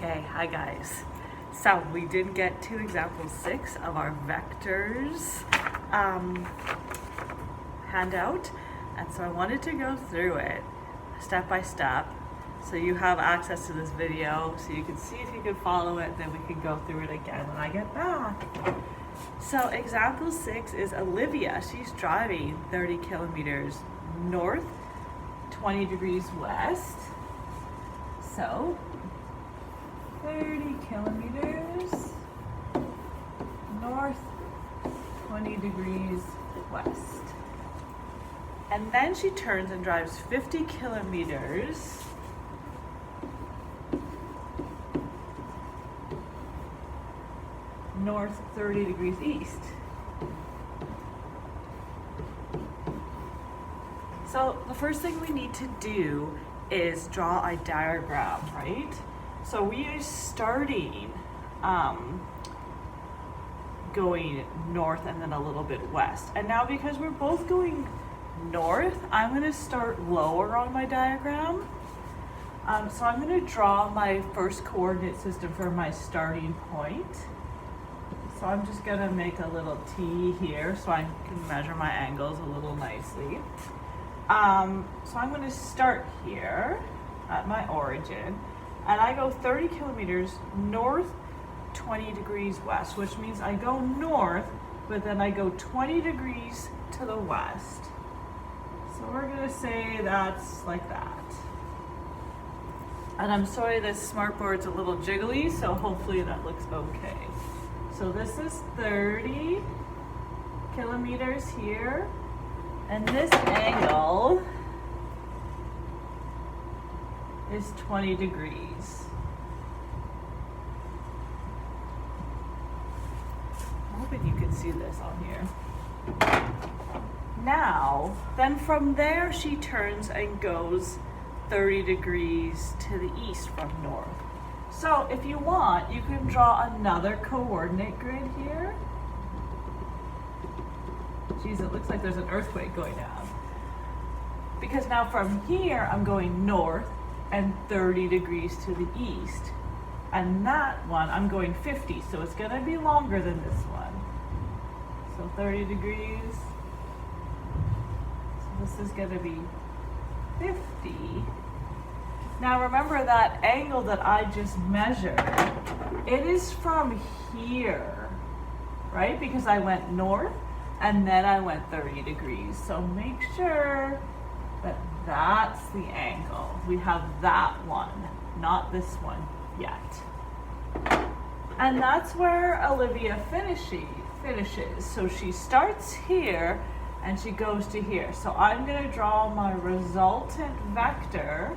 Okay, hi guys. So we did get to example 6 of our vectors handout, and so I wanted to go through it step by step so you have access to this video so you can see if you can follow it, then we can go through it again when I get back. So example 6 is Olivia. She's driving 30 kilometers north, 20 degrees west. So 30 kilometers north, 20 degrees west. And then she turns and drives 50 kilometers north, 30 degrees east. So the first thing we need to do is draw a diagram, right? So we are starting going north and then a little bit west. And now because we're both going north, I'm going to start lower on my diagram. So I'm going to draw my first coordinate system for my starting point. So I'm just going to make a little T here so I can measure my angles a little nicely. So I'm going to start here at my origin, and I go 30 kilometers north, 20 degrees west, which means I go north, but then I go 20 degrees to the west. So we're going to say that's like that. And I'm sorry this smartboard's a little jiggly, so hopefully that looks okay. So this is 30 kilometers here, and this angle is 20 degrees. I'm hoping you can see this on here. Now, then from there she turns and goes 30 degrees to the east from north. So if you want, you can draw another coordinate grid here. Geez, it looks like there's an earthquake going down. Because now from here, I'm going north and 30 degrees to the east. And that one, I'm going 50, so it's gonna be longer than this one. So 30 degrees. So this is gonna be 50. Now remember that angle that I just measured, it is from here, right? Because I went north and then I went 30 degrees. So make sure that that's the angle. We have that one, not this one yet. And that's where Olivia finishes. So she starts here and she goes to here. So I'm gonna draw my resultant vector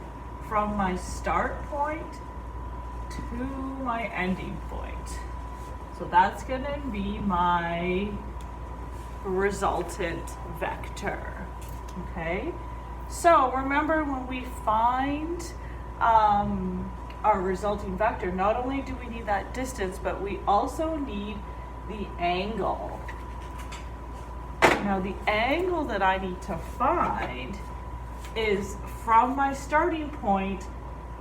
from my start point to my ending point. So that's gonna be my resultant vector, okay? So remember, when we find our resulting vector, not only do we need that distance, but we also need the angle. Now the angle that I need to find is from my starting point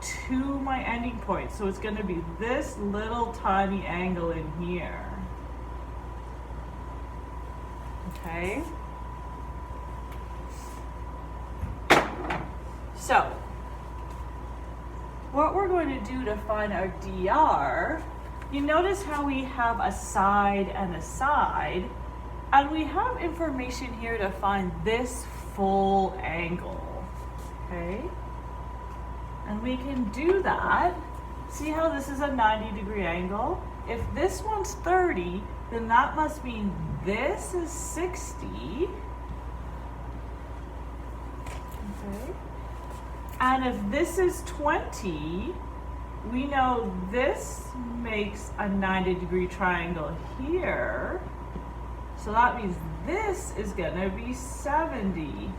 to my ending point. So it's going to be this little tiny angle in here. Okay? So, what we're going to do to find our dr, you notice how we have a side and a side, and we have information here to find this full angle. Okay? And we can do that. See how this is a 90-degree angle? If this one's 30, then that must mean this is 60. Okay? And if this is 20, we know this makes a 90-degree triangle here. So that means this is gonna be 70.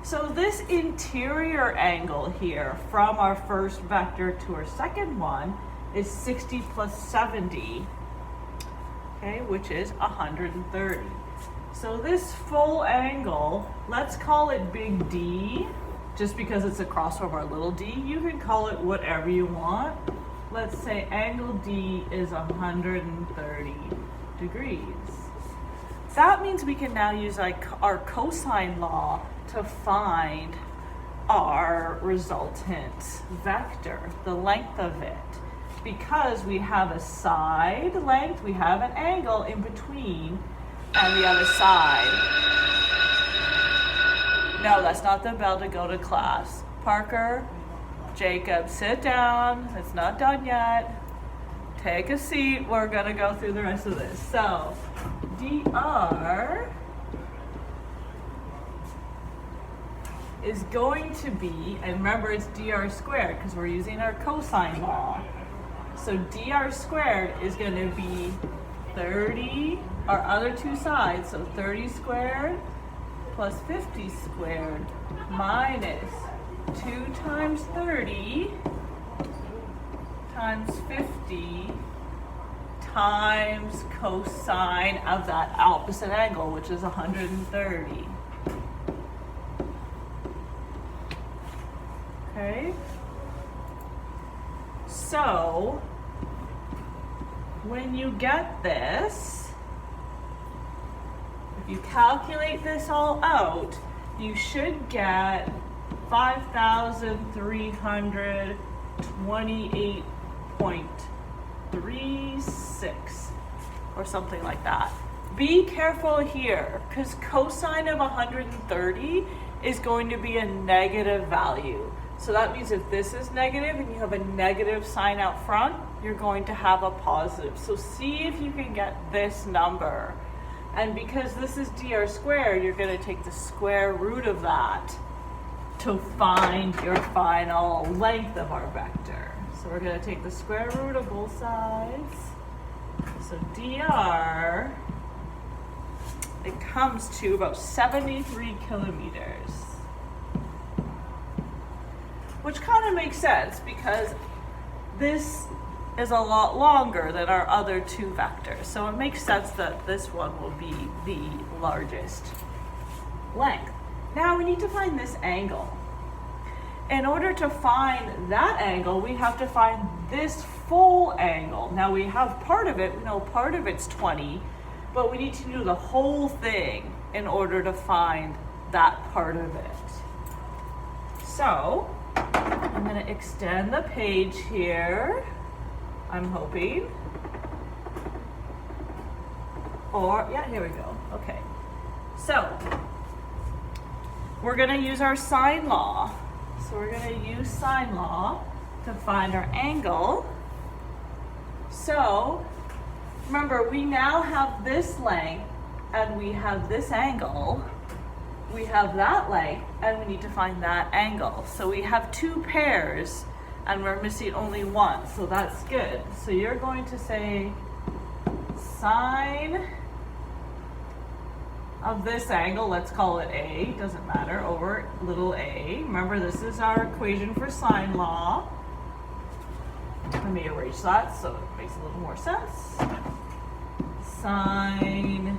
So this interior angle here from our first vector to our second one is 60 plus 70, okay, which is 130. So this full angle, let's call it big D, just because it's across from our little d. You can call it whatever you want. Let's say angle D is 130 degrees. That means we can now use our cosine law to find our resultant vector, the length of it. Because we have a side length, we have an angle in between, and we have a side. No, that's not the bell to go to class. Parker, Jacob, sit down. It's not done yet. Take a seat. We're going to go through the rest of this. So, dr is going to be, and remember it's dr squared because we're using our cosine law. So dr squared is going to be 30, our other two sides, so 30 squared plus 50 squared minus 2 times 30 times 50 times cosine of that opposite angle, which is 130. Okay? So, when you get this, if you calculate this all out, you should get 5,328.36 or something like that. Be careful here, because cosine of 130 is going to be a negative value. So that means if this is negative and you have a negative sign out front, you're going to have a positive. So see if you can get this number. And because this is dr squared, you're going to take the square root of that to find your final length of our vector. So we're going to take the square root of both sides. So dr, it comes to about 73 kilometers. Which kind of makes sense because this is a lot longer than our other two vectors. So it makes sense that this one will be the largest length. Now we need to find this angle. In order to find that angle, we have to find this full angle. Now we have part of it, we know part of it's 20, but we need to do the whole thing in order to find that part of it. So, I'm going to extend the page here, I'm hoping. Or, yeah, here we go. Okay. So, we're going to use our sine law. So we're going to use sine law to find our angle. So, remember, we now have this length and we have this angle. We have that length and we need to find that angle. So we have two pairs and we're missing only one, so that's good. So you're going to say sine of this angle, let's call it A, doesn't matter, over little a. Remember, this is our equation for sine law. Let me erase that so it makes a little more sense. Sine,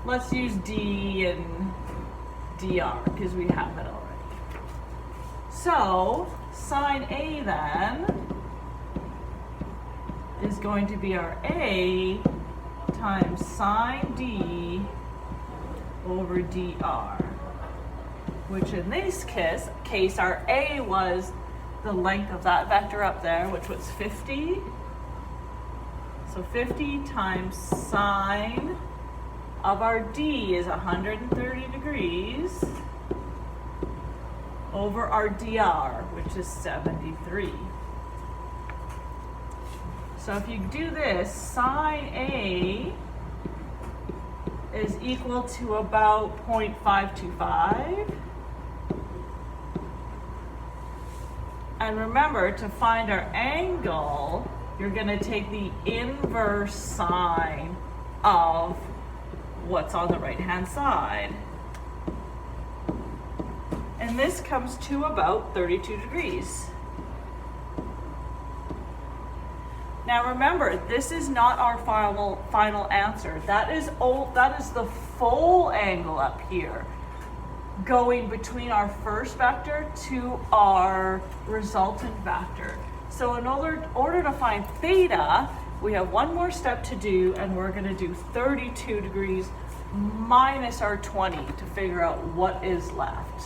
let's use D and dr because we have it already. So sine A then is going to be our A times sine D over dr, which in this case our A was the length of that vector up there, which was 50. So 50 times sine of our D is 130 degrees over our dr, which is 73. So if you do this, sine A is equal to about 0.525. And remember, to find our angle, you're going to take the inverse sine of what's on the right-hand side. And this comes to about 32 degrees. Now remember, this is not our final answer. That is the full angle up here. going between our first vector to our resultant vector. So in order to find theta, we have one more step to do, and we're going to do 32 degrees minus our 20 to figure out what is left.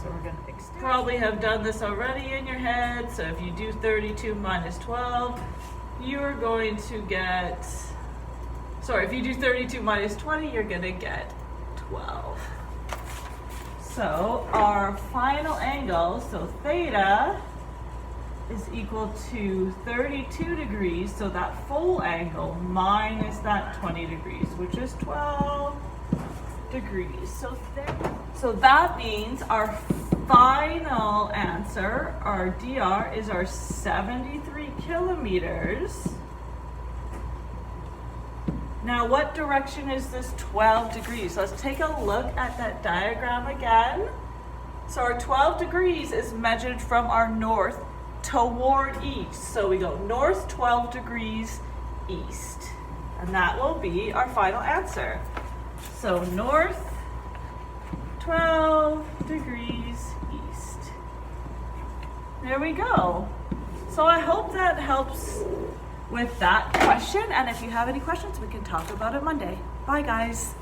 So we're going to extend. Probably have done this already in your head. So if you do 32 minus 12, you're going to get, sorry, if you do 32 minus 20, you're going to get 12. So our final angle, so theta is equal to 32 degrees, so that full angle minus that 20 degrees, which is 12 degrees. So that means our final answer, our dr, is our 73 kilometers. Now, what direction is this 12 degrees? Let's take a look at that diagram again. So our 12 degrees is measured from our north toward east. So we go north 12 degrees east. And that will be our final answer. So north 12 degrees east. There we go. So I hope that helps with that question, and if you have any questions, we can talk about it Monday. Bye, guys.